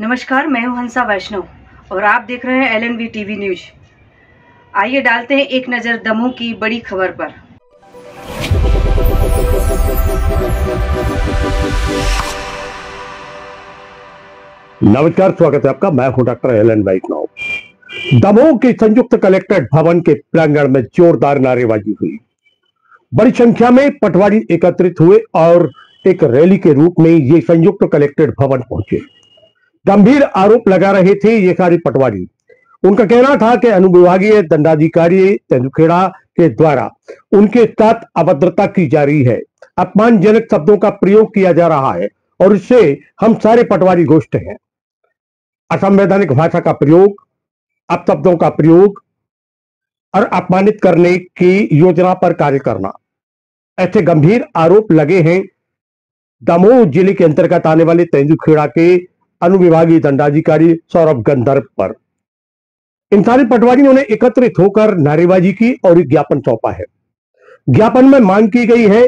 नमस्कार, मैं हूं हंसा वैष्णव और आप देख रहे हैं LNV टीवी न्यूज। आइए डालते हैं एक नजर दमोह की बड़ी खबर पर। नमस्कार, स्वागत है आपका। मैं हूं डॉक्टर एलन वैष्णव। दमोह के संयुक्त कलेक्ट्रेट भवन के प्रांगण में जोरदार नारेबाजी हुई। बड़ी संख्या में पटवारी एकत्रित हुए और एक रैली के रूप में ये संयुक्त कलेक्ट्रेट भवन पहुंचे। गंभीर आरोप लगा रहे थे ये सारे पटवारी। उनका कहना था कि अनुविभागीय दंडाधिकारी तेंदुखेड़ा के द्वारा उनके साथ अभद्रता की जा रही है, अपमानजनक शब्दों का प्रयोग किया जा रहा है और इससे हम सारे पटवारी गोष्ठ हैं। असंवैधानिक भाषा का प्रयोग, अपशब्दों का प्रयोग और अपमानित करने की योजना पर कार्य करना, ऐसे गंभीर आरोप लगे हैं दमोह जिले के अंतर्गत आने वाले तेंदुखेड़ा के अनुविभागीय दंडाधिकारी सौरभ गंधर्व पर। इन सारे पटवारियों ने एकत्रित होकर नारेबाजी की और एक ज्ञापन सौंपा है। ज्ञापन में मांग की गई है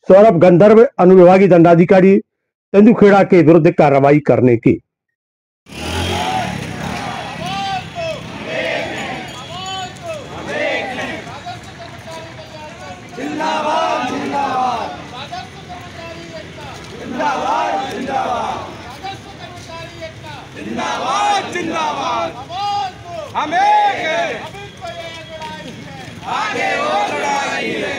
सौरभ गंधर्व अनुविभागीय दंडाधिकारी तेंदुखेड़ा के विरुद्ध कार्रवाई करने की। जिंदाबाद जिंदाबाद, हम एक हैं, आगे और लड़ाई है।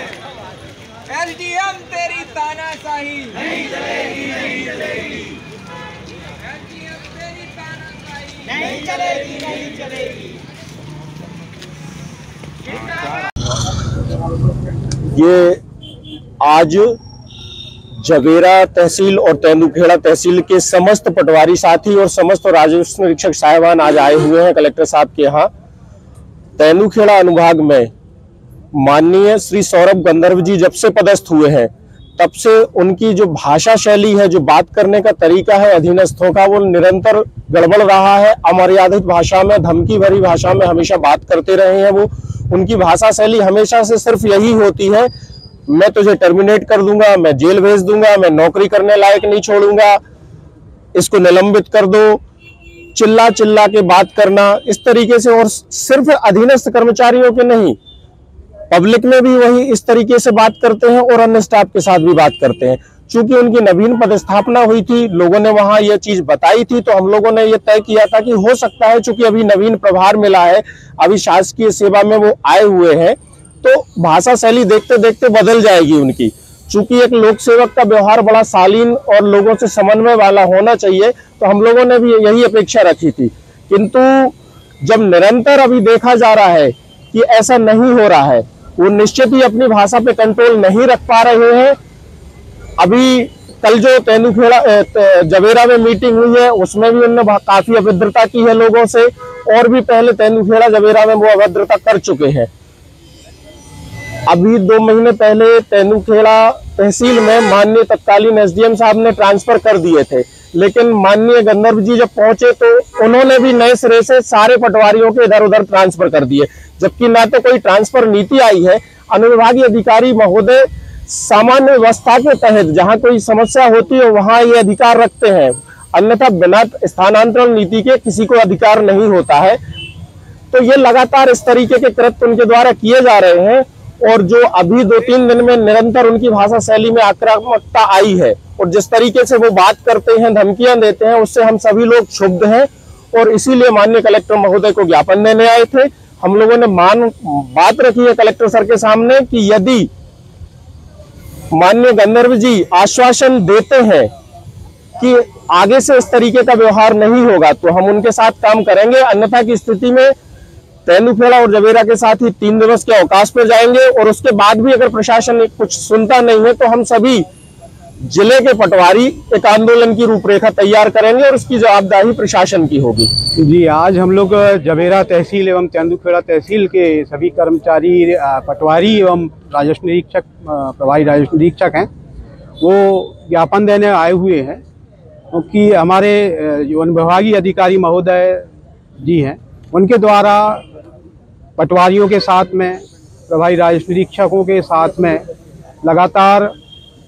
एलडीएम तेरी तानाशाही नहीं चलेगी, नहीं चलेगी। एलडीएम तेरी तानाशाही नहीं चलेगी, नहीं चलेगी। ये आज जवेरा तहसील और तेंदुखेड़ा तहसील के समस्त पटवारी साथी और समस्त राजस्व निरीक्षक साहिबान आज आए हुए हैं कलेक्टर साहब के यहाँ। तेंदुखेड़ा अनुभाग में माननीय श्री सौरभ गंधर्व जी जब से पदस्थ हुए हैं तब से उनकी जो भाषा शैली है, जो बात करने का तरीका है अधीनस्थों का, वो निरंतर गड़बड़ रहा है। अमर्यादित भाषा में, धमकी भरी भाषा में हमेशा बात करते रहे हैं। वो उनकी भाषा शैली हमेशा से सिर्फ यही होती है, मैं तुझे टर्मिनेट कर दूंगा, मैं जेल भेज दूंगा, मैं नौकरी करने लायक नहीं छोड़ूंगा, इसको निलंबित कर दो, चिल्ला चिल्ला के बात करना इस तरीके से। और सिर्फ अधीनस्थ कर्मचारियों के नहीं, पब्लिक में भी वही इस तरीके से बात करते हैं और अन्य स्टाफ के साथ भी बात करते हैं। चूंकि उनकी नवीन पदस्थापना हुई थी, लोगों ने वहां यह चीज बताई थी, तो हम लोगों ने यह तय किया था कि हो सकता है चूंकि अभी नवीन प्रभार मिला है, अभी शासकीय सेवा में वो आए हुए हैं, तो भाषा शैली देखते देखते बदल जाएगी उनकी। चूंकि एक लोक सेवक का व्यवहार बड़ा शालीन और लोगों से समन्वय वाला होना चाहिए, तो हम लोगों ने भी यही अपेक्षा रखी थी। किंतु जब निरंतर अभी देखा जा रहा है कि ऐसा नहीं हो रहा है, वो निश्चित ही अपनी भाषा पे कंट्रोल नहीं रख पा रहे हैं। अभी कल जो तेंदुखेड़ा जवेरा में मीटिंग हुई है उसमें भी उन्होंने काफी अभद्रता की है लोगों से, और भी पहले तेंदुखेड़ा जवेरा में वो अभद्रता कर चुके हैं। अभी 2 महीने पहले तेंदुखेड़ा तहसील में माननीय तत्कालीन SDM साहब ने ट्रांसफर कर दिए थे, लेकिन माननीय गंधर्व जी जब पहुंचे तो उन्होंने भी नए सिरे से सारे पटवारियों के इधर उधर ट्रांसफर कर दिए, जबकि ना तो कोई ट्रांसफर नीति आई है। अनुविभागीय अधिकारी महोदय सामान्य व्यवस्था के तहत जहां कोई समस्या होती है वहां ये अधिकार रखते हैं, अन्यथा बिना स्थानांतरण नीति के किसी को अधिकार नहीं होता है। तो ये लगातार इस तरीके के कृत्य उनके द्वारा किए जा रहे हैं, और जो अभी 2-3 दिन में निरंतर उनकी भाषा शैली में आक्रामकता आई है और जिस तरीके से वो बात करते हैं, धमकियां देते हैं, उससे हम सभी लोग क्षुब्ध हैं और इसीलिए माननीय कलेक्टर महोदय को ज्ञापन देने आए थे। हम लोगों ने बात रखी है कलेक्टर सर के सामने कि यदि माननीय गंधर्व जी आश्वासन देते हैं कि आगे से इस तरीके का व्यवहार नहीं होगा तो हम उनके साथ काम करेंगे, अन्यथा की स्थिति में तेंदुखेड़ा और जवेरा के साथ ही 3 दिवस के अवकाश पर जाएंगे। और उसके बाद भी अगर प्रशासन कुछ सुनता नहीं है तो हम सभी जिले के पटवारी एक आंदोलन की रूपरेखा तैयार करेंगे और उसकी जवाबदेही प्रशासन की होगी। जी, आज हम लोग जवेरा तहसील एवं तेंदुखेड़ा तहसील के सभी कर्मचारी, पटवारी एवं राजस्व निरीक्षक, प्रभारी राजस्व निरीक्षक हैं, वो ज्ञापन देने आए हुए हैं क्योंकि हमारे जो अनुविभागीय अधिकारी महोदय जी हैं उनके द्वारा पटवारियों के साथ में, प्रभारी राजस्व निरीक्षकों के साथ में लगातार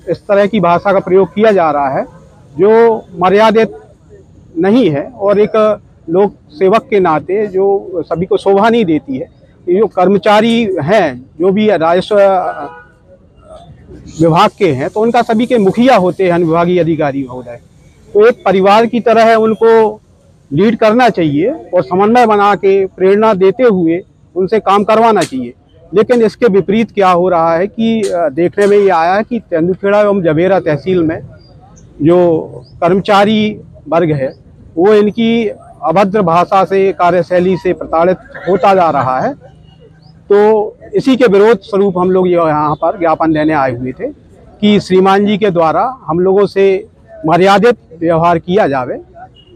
इस तरह की भाषा का प्रयोग किया जा रहा है जो मर्यादित नहीं है और एक लोक सेवक के नाते जो सभी को शोभा नहीं देती है। ये जो कर्मचारी हैं जो भी राजस्व विभाग के हैं तो उनका सभी के मुखिया होते हैं अनुविभागीय अधिकारी महोदय, तो एक परिवार की तरह है, उनको लीड करना चाहिए और समन्वय बना के प्रेरणा देते हुए उनसे काम करवाना चाहिए। लेकिन इसके विपरीत क्या हो रहा है कि देखने में ये आया है कि तेंदुखेड़ा एवं जबेरा तहसील में जो कर्मचारी वर्ग है वो इनकी अभद्र भाषा से, कार्यशैली से प्रताड़ित होता जा रहा है। तो इसी के विरोध स्वरूप हम लोग यहाँ पर ज्ञापन देने आए हुए थे कि श्रीमान जी के द्वारा हम लोगों से मर्यादित व्यवहार किया जावे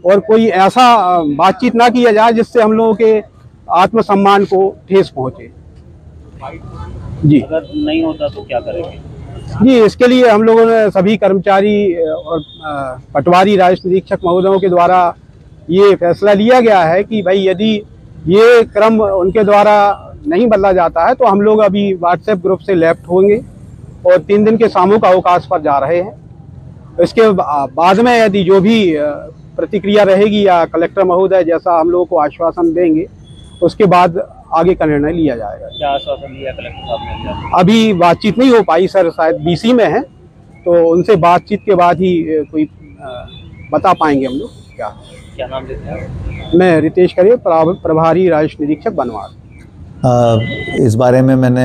और कोई ऐसा बातचीत ना किया जाए जिससे हम लोगों के आत्मसम्मान को ठेस पहुँचे। जी, अगर नहीं होता तो क्या करेंगे? जी, इसके लिए हम लोगों ने सभी कर्मचारी और पटवारी राजस्व निरीक्षक महोदयों के द्वारा ये फैसला लिया गया है कि भाई यदि ये क्रम उनके द्वारा नहीं बदला जाता है तो हम लोग अभी व्हाट्सएप ग्रुप से लेफ्ट होंगे और 3 दिन के सामूहिक अवकाश पर जा रहे हैं। इसके बाद में यदि जो भी प्रतिक्रिया रहेगी या कलेक्टर महोदय जैसा हम लोगों को आश्वासन देंगे उसके बाद आगे का निर्णय लिया जाएगा। क्या आश्वासन लिया कलेक्टर साहब ने लिया? अभी बातचीत नहीं हो पाई सर, शायद BC में है तो उनसे बातचीत के बाद ही कोई बता पाएंगे हम लोग। क्या नाम देते हैं? मैं रितेश करिए, प्रभारी राजस्व निरीक्षक बनवार। इस बारे में मैंने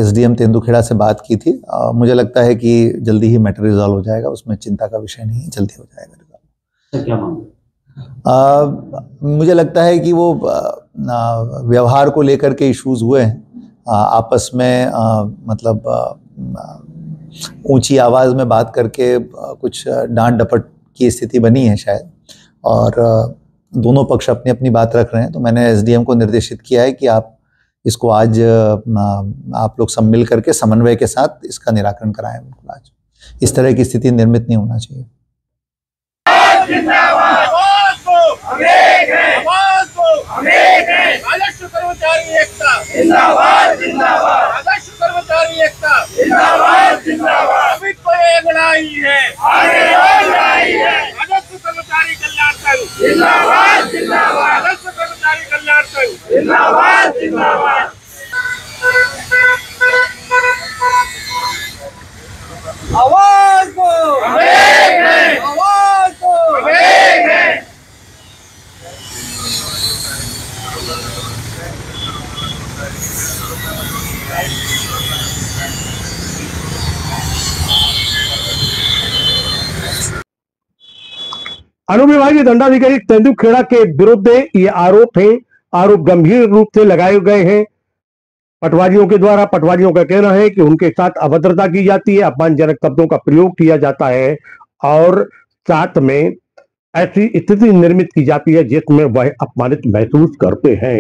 SDM तेंदुखेड़ा से बात की थी। मुझे लगता है कि जल्दी ही मैटर रिजॉल्व हो जाएगा, उसमें चिंता का विषय नहीं है, जल्दी हो जाएगा रिजॉल्व। क्या मामला? मुझे लगता है कि वो व्यवहार को लेकर के इश्यूज हुए हैं आपस में, मतलब ऊंची आवाज़ में बात करके कुछ डांट डपट की स्थिति बनी है शायद, और दोनों पक्ष अपनी अपनी बात रख रहे हैं। तो मैंने SDM को निर्देशित किया है कि आप इसको आज आप लोग सब मिल करके समन्वय के साथ इसका निराकरण कराएं। बिल्कुल आज इस तरह की स्थिति निर्मित नहीं होना चाहिए। राजस्व कर्मचारी एकता जिंदाबाद जिंदाबाद, राजस्व कर्मचारी एकता जिंदाबाद जिंदाबाद। अभी कोई लड़ाई है, आगे और लड़ाई है। राजस्व कर्मचारी कल्याण संघ जिंदाबाद जिंदाबाद, राजस्व कर्मचारी कल्याण संघ जिंदाबाद जिंदाबाद। आवाज को आवाज को अनुविभागीय दंडाधिकारी तेंदुखेड़ा के विरुद्ध ये आरोप है, आरोप गंभीर रूप से लगाए गए हैं पटवारियों के द्वारा। पटवारियों का कहना है कि उनके साथ अभद्रता की जाती है, अपमानजनक शब्दों का प्रयोग किया जाता है और साथ में ऐसी स्थिति निर्मित की जाती है जिसमें वह अपमानित महसूस करते हैं।